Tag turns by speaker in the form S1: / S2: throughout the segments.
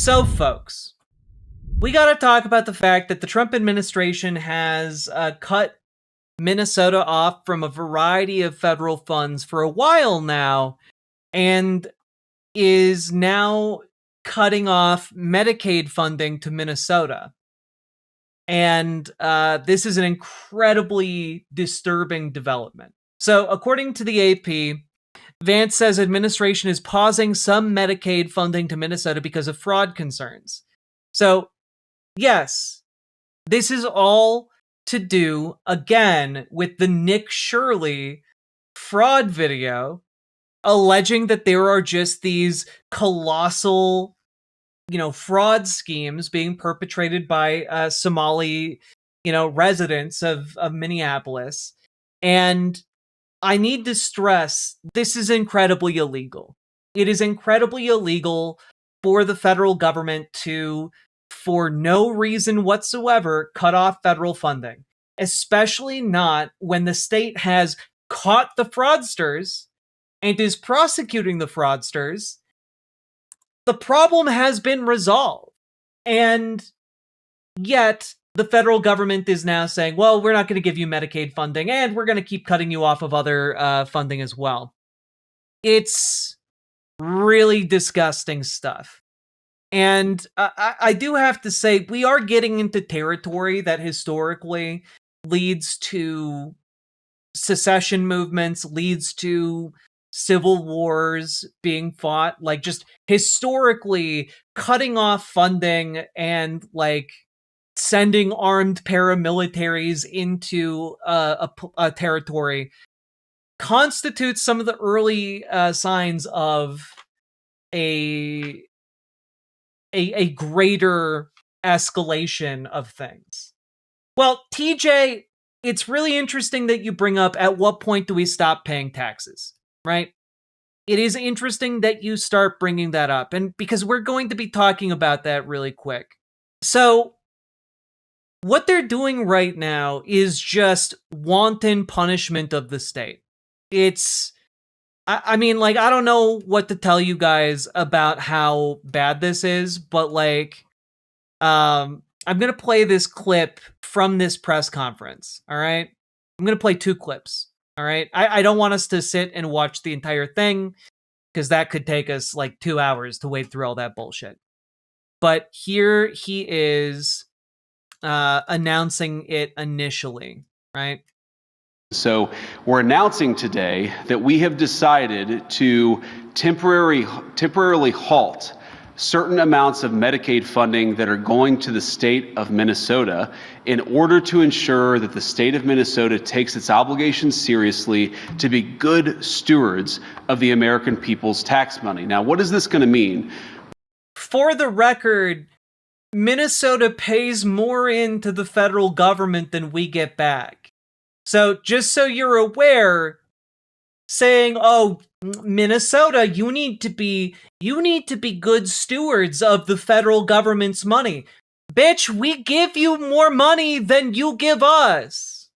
S1: So, folks, we got to talk about the fact that the Trump administration has cut Minnesota off from a variety of federal funds for a while now, and is now cutting off Medicaid funding to Minnesota. And this is an incredibly disturbing development. So, according to the AP, Vance says administration is pausing some Medicaid funding to Minnesota because of fraud concerns. So, yes, this is all to do, again, with the Nick Shirley fraud video alleging that there are just these colossal, fraud schemes being perpetrated by Somali, residents of Minneapolis. And I need to stress, this is incredibly illegal. It is incredibly illegal for the federal government to, for no reason whatsoever, cut off federal funding, especially not when the state has caught the fraudsters and is prosecuting the fraudsters. The problem has been resolved. And yet the federal government is now saying, well, we're not going to give you Medicaid funding, and we're going to keep cutting you off of other funding as well. It's really disgusting stuff. And I do have to say, we are getting into territory that historically leads to secession movements, leads to civil wars being fought, like just historically cutting off funding and like sending armed paramilitaries into a territory constitutes some of the early signs of a greater escalation of things. Well, TJ, it's really interesting that you bring up at what point do we stop paying taxes, right? It is interesting that you start bringing that up, and because we're going to be talking about that really quick. So, what they're doing right now is just wanton punishment of the state. It's, I mean, like, I don't know what to tell you guys about how bad this is, but like, I'm going to play this clip from this press conference, all right? I'm going to play 2 clips, all right? I don't want us to sit and watch the entire thing, because that could take us like 2 hours to wade through all that bullshit. But here he is announcing it initially, right?
S2: So we're announcing today that we have decided to temporarily halt certain amounts of Medicaid funding that are going to the state of Minnesota in order to ensure that the state of Minnesota takes its obligations seriously to be good stewards of the American people's tax money. Now, what is this going to mean?
S1: For the record, Minnesota pays more into the federal government than we get back. So just so you're aware, saying, oh, Minnesota, you need to be good stewards of the federal government's money. Bitch, we give you more money than you give us.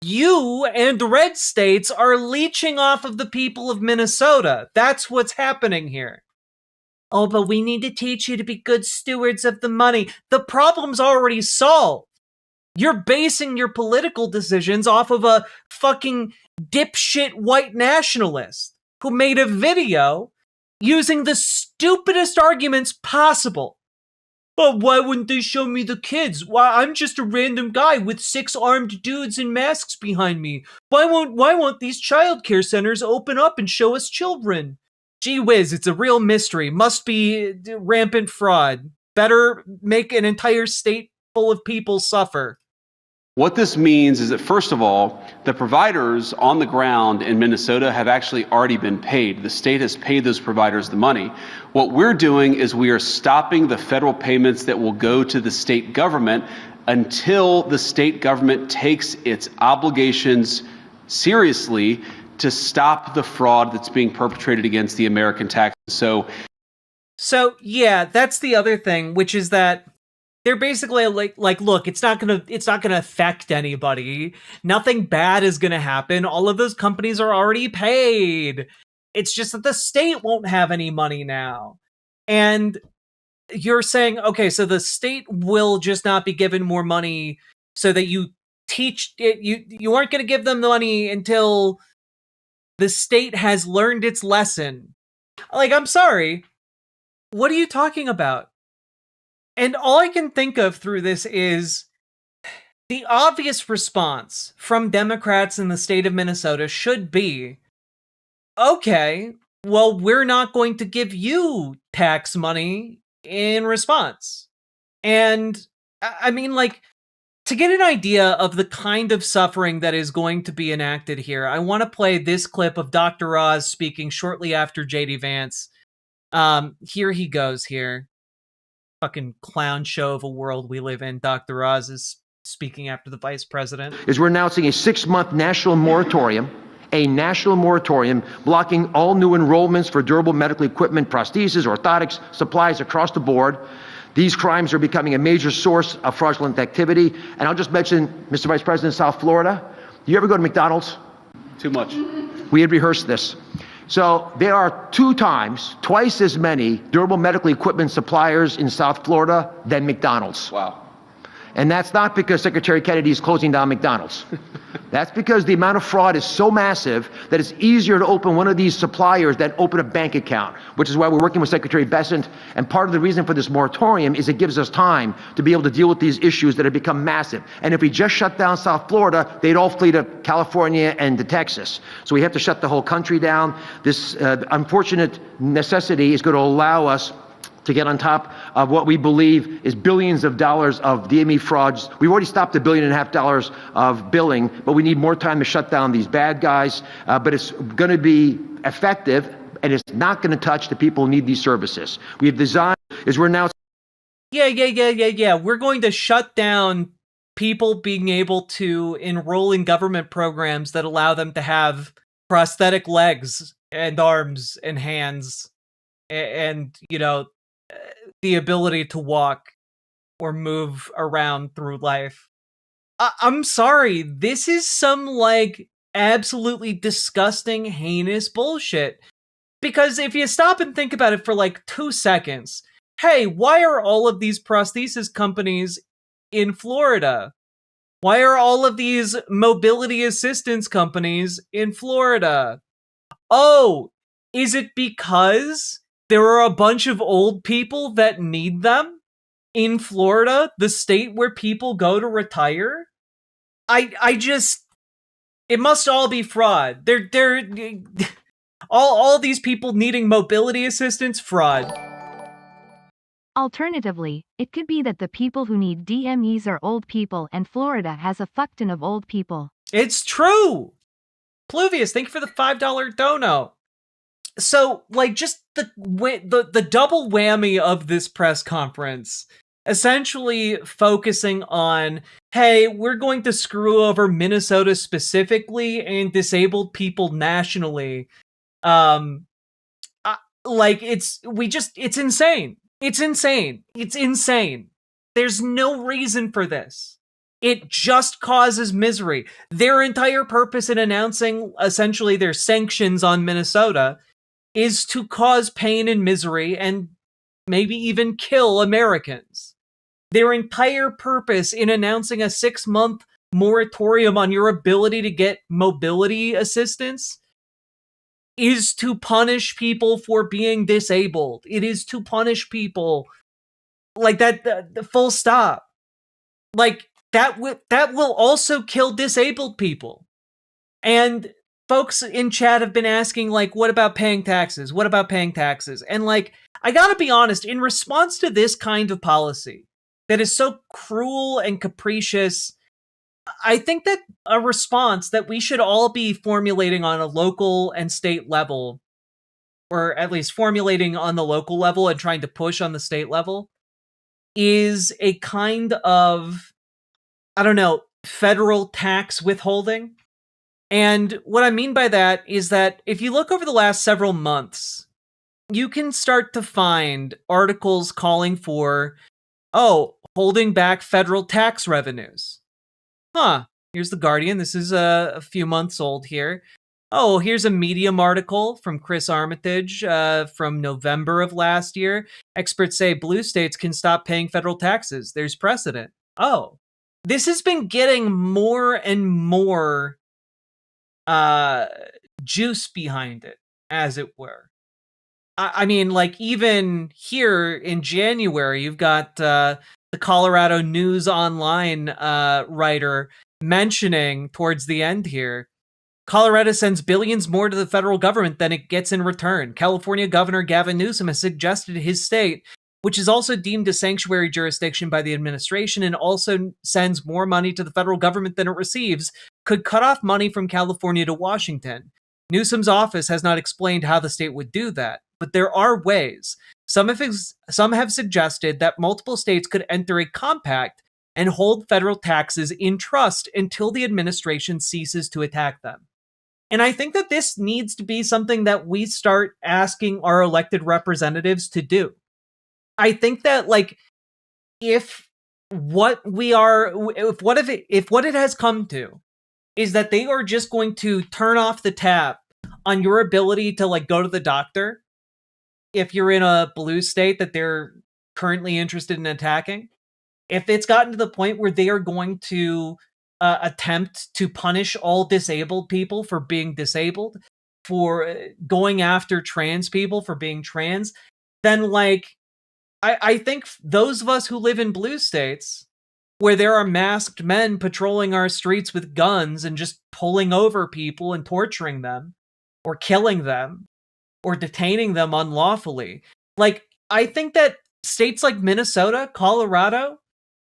S1: You and red states are leeching off of the people of Minnesota. That's what's happening here. Oh, but we need to teach you to be good stewards of the money. The problem's already solved. You're basing your political decisions off of a fucking dipshit white nationalist who made a video using the stupidest arguments possible. But why wouldn't they show me the kids? Why, I'm just a random guy with 6 armed dudes in masks behind me. Why won't these childcare centers open up and show us children? Gee whiz, it's a real mystery. Must be rampant fraud. Better make an entire state full of people suffer.
S2: What this means is that, first of all, the providers on the ground in Minnesota have actually already been paid. The state has paid those providers the money. What we're doing is we are stopping the federal payments that will go to the state government until the state government takes its obligations seriously to stop the fraud that's being perpetrated against the American taxes. So
S1: yeah, that's the other thing, which is that they're basically like, look, it's not gonna affect anybody. Nothing bad is gonna happen. All of those companies are already paid. It's just that the state won't have any money now. And you're saying, okay, so the state will just not be given more money so that you teach it, you aren't going to give them the money until the state has learned its lesson. Like, I'm sorry. What are you talking about? And all I can think of through this is the obvious response from Democrats in the state of Minnesota should be, okay, well, we're not going to give you tax money in response. And I mean, like, to get an idea of the kind of suffering that is going to be enacted here, I want to play this clip of Dr. Oz speaking shortly after J.D. Vance. Here he goes here. Fucking clown show of a world we live in. Dr. Oz is speaking after the vice president.
S3: We're announcing a 6-month national moratorium, blocking all new enrollments for durable medical equipment, prostheses, orthotics, supplies across the board. These crimes are becoming a major source of fraudulent activity. And I'll just mention, Mr. Vice President, South Florida. Do you ever go to McDonald's?
S2: Too much.
S3: We had rehearsed this. So there are twice as many durable medical equipment suppliers in South Florida than McDonald's.
S2: Wow.
S3: And that's not because Secretary Kennedy is closing down McDonald's. That's because the amount of fraud is so massive that it's easier to open one of these suppliers than open a bank account, which is why we're working with Secretary Bessent. And part of the reason for this moratorium is it gives us time to be able to deal with these issues that have become massive. And if we just shut down South Florida, they'd all flee to California and to Texas. So we have to shut the whole country down. This unfortunate necessity is going to allow us to get on top of what we believe is billions of dollars of DME frauds. We've already stopped $1.5 billion of billing, but we need more time to shut down these bad guys. But it's going to be effective, and it's not going to touch the people who need these services. We have designed, we're now...
S1: Yeah. We're going to shut down people being able to enroll in government programs that allow them to have prosthetic legs and arms and hands and the ability to walk or move around through life. I'm sorry, this is some, like, absolutely disgusting, heinous bullshit. Because if you stop and think about it for, like, 2 seconds, hey, why are all of these prosthesis companies in Florida? Why are all of these mobility assistance companies in Florida? Oh, is it because there are a bunch of old people that need them in Florida, the state where people go to retire? It must all be fraud. They're all these people needing mobility assistance, fraud.
S4: Alternatively, it could be that the people who need DMEs are old people and Florida has a fuckton of old people.
S1: It's true! Pluvius, thank you for the $5 dono. So, like, just the double whammy of this press conference, essentially focusing on, hey, we're going to screw over Minnesota specifically and disabled people nationally. It's insane. It's insane. There's no reason for this. It just causes misery. Their entire purpose in announcing essentially their sanctions on Minnesota is to cause pain and misery and maybe even kill Americans. Their entire purpose in announcing a 6-month moratorium on your ability to get mobility assistance is to punish people for being disabled. It is to punish people like that, the full stop. Like, that will also kill disabled people. And folks in chat have been asking, like, what about paying taxes? What about paying taxes? And, like, I gotta be honest, in response to this kind of policy that is so cruel and capricious, I think that a response that we should all be formulating on a local and state level, or at least formulating on the local level and trying to push on the state level, is a kind of, I don't know, federal tax withholding. And what I mean by that is that if you look over the last several months, you can start to find articles calling for, holding back federal tax revenues. Here's The Guardian. This is a few months old here. Oh, here's a Medium article from Chris Armitage from November of last year. Experts say blue states can stop paying federal taxes. There's precedent. Oh, this has been getting more and more juice behind it, as it were. I mean, like, even here in January, you've got the Colorado News Online writer mentioning towards the end here, Colorado sends billions more to the federal government than it gets in return. California Governor Gavin Newsom has suggested his state, which is also deemed a sanctuary jurisdiction by the administration and also sends more money to the federal government than it receives, could cut off money from California to Washington. Newsom's office has not explained how the state would do that, but there are ways. Some have suggested that multiple states could enter a compact and hold federal taxes in trust until the administration ceases to attack them. And I think that this needs to be something that we start asking our elected representatives to do. I think that, like, if what it has come to is that they are just going to turn off the tap on your ability to, like, go to the doctor if you're in a blue state that they're currently interested in attacking, if it's gotten to the point where they are going to attempt to punish all disabled people for being disabled, for going after trans people for being trans, then, like, I think those of us who live in blue states, where there are masked men patrolling our streets with guns and just pulling over people and torturing them, or killing them, or detaining them unlawfully, like, I think that states like Minnesota, Colorado,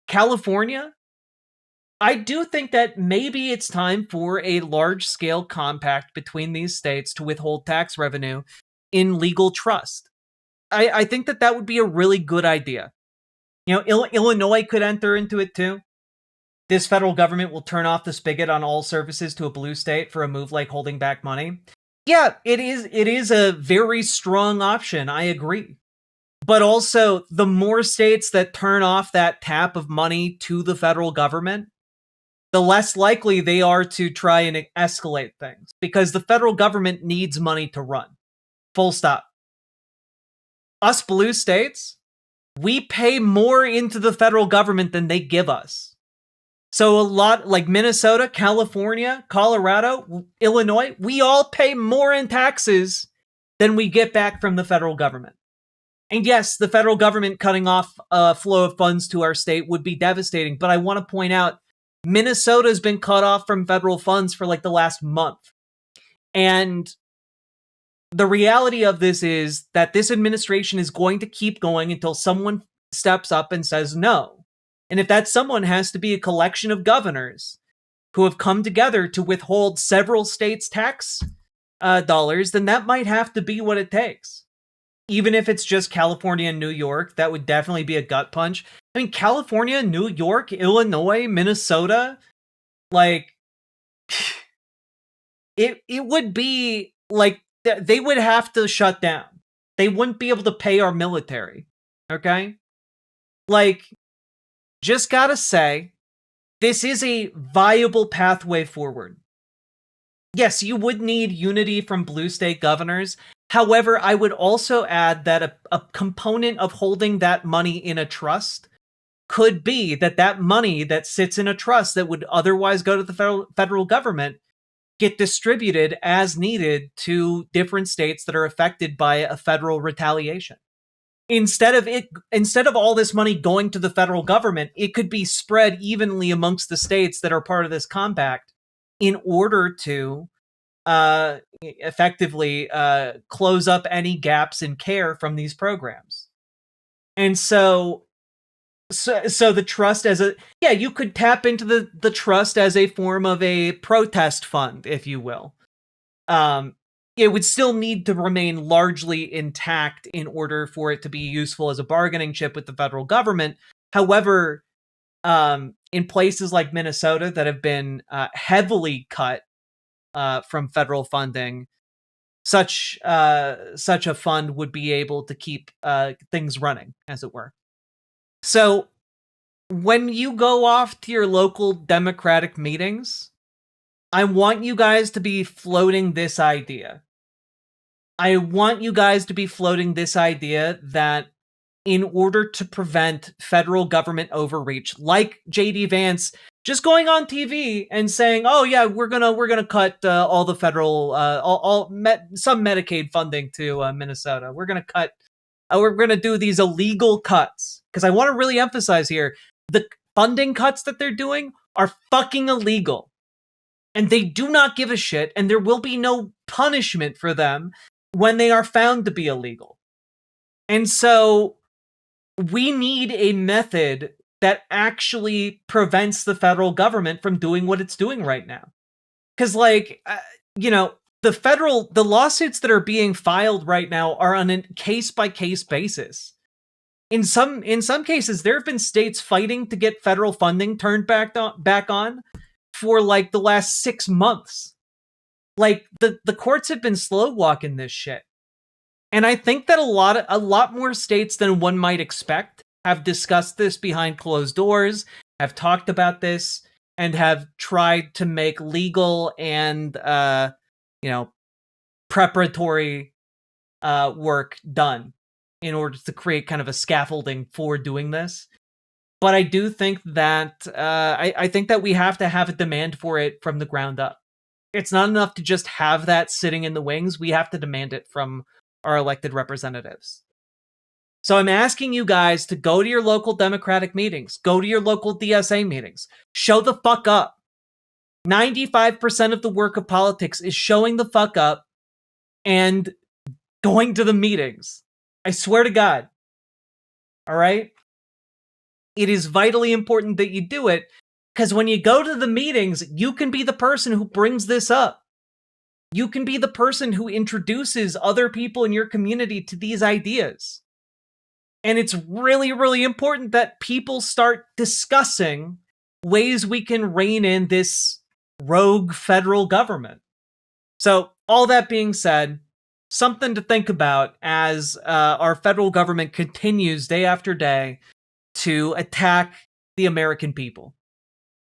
S1: California, I do think that maybe it's time for a large-scale compact between these states to withhold tax revenue in legal trust. I think that that would be a really good idea. You know, Illinois could enter into it too. This federal government will turn off the spigot on all services to a blue state for a move like holding back money. Yeah, it is a very strong option, I agree. But also, the more states that turn off that tap of money to the federal government, the less likely they are to try and escalate things. Because the federal government needs money to run. Full stop. Us blue states, we pay more into the federal government than they give us. So a lot, like Minnesota, California, Colorado, Illinois, we all pay more in taxes than we get back from the federal government. And yes, the federal government cutting off a flow of funds to our state would be devastating, but I want to point out, Minnesota's been cut off from federal funds for like the last month. And the reality of this is that this administration is going to keep going until someone steps up and says no. And if that someone has to be a collection of governors who have come together to withhold several states' tax dollars, then that might have to be what it takes. Even if it's just California and New York, that would definitely be a gut punch. I mean, California, New York, Illinois, Minnesota, like, it would be like, they would have to shut down. They wouldn't be able to pay our military. Okay? Like, just gotta say, this is a viable pathway forward. Yes, you would need unity from blue state governors. However, I would also add that a component of holding that money in a trust could be that money that sits in a trust that would otherwise go to the federal government get distributed as needed to different states that are affected by a federal retaliation. Instead of all this money going to the federal government, it could be spread evenly amongst the states that are part of this compact in order to effectively close up any gaps in care from these programs. And so the trust you could tap into the trust as a form of a protest fund, if you will. It would still need to remain largely intact in order for it to be useful as a bargaining chip with the federal government. However, in places like Minnesota that have been heavily cut from federal funding, such a fund would be able to keep things running, as it were. So when you go off to your local Democratic meetings, I want you guys to be floating this idea. I want you guys to be floating this idea that in order to prevent federal government overreach, like JD Vance just going on TV and saying, "Oh yeah, we're gonna cut all the federal, some Medicaid funding to Minnesota. We're gonna do these illegal cuts." Because I want to really emphasize here, the funding cuts that they're doing are fucking illegal, and they do not give a shit, and there will be no punishment for them when they are found to be illegal. And so we need a method that actually prevents the federal government from doing what it's doing right now. Because, like, the lawsuits that are being filed right now are on a case-by-case basis. In some cases, there have been states fighting to get federal funding turned back on for, like, the last 6 months. Like, the courts have been slow walking this shit. And I think that a lot more states than one might expect have discussed this behind closed doors, have talked about this, and have tried to make legal and preparatory work done in order to create kind of a scaffolding for doing this. But I do think that I think that we have to have a demand for it from the ground up. It's not enough to just have that sitting in the wings. We have to demand it from our elected representatives. So I'm asking you guys to go to your local Democratic meetings, go to your local DSA meetings, show the fuck up. 95% of the work of politics is showing the fuck up and going to the meetings. I swear to God. All right? It is vitally important that you do it, because when you go to the meetings, you can be the person who brings this up. You can be the person who introduces other people in your community to these ideas. And it's really, really important that people start discussing ways we can rein in this rogue federal government. So, all that being said, something to think about as our federal government continues day after day to attack the American people.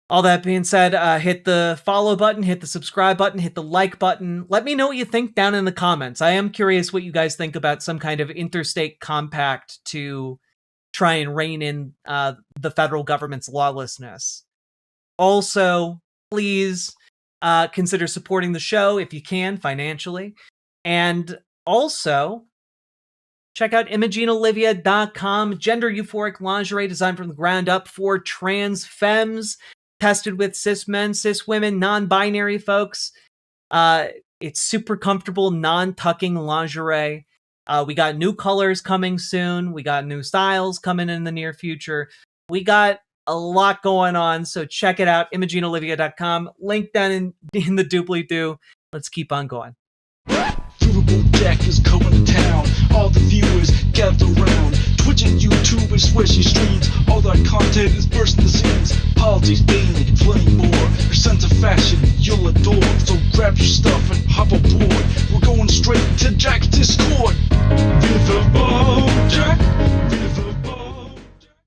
S1: All that being said, hit the follow button, hit the subscribe button, hit the like button. Let me know what you think down in the comments. I am curious what you guys think about some kind of interstate compact to try and rein in the federal government's lawlessness. Also, please consider supporting the show if you can financially. And also, check out ImogeneOlivia.com, gender euphoric lingerie designed from the ground up for trans femmes. Tested with cis men, cis women, non-binary folks. It's super comfortable, non-tucking lingerie. We got new colors coming soon. We got new styles coming in the near future. We got a lot going on, so check it out, ImogeneOlivia.com. Link down in the doobly-doo. Let's keep on going.
S5: Riverboat Jack is coming to town. All the viewers gather around. Twitch and YouTube and swishy streams. All that content is bursting the seams. Politics, Bane, and plenty more. Your sense of fashion you'll adore. So grab your stuff and hop aboard. We're going straight to Jack's Discord. Riverboat Jack.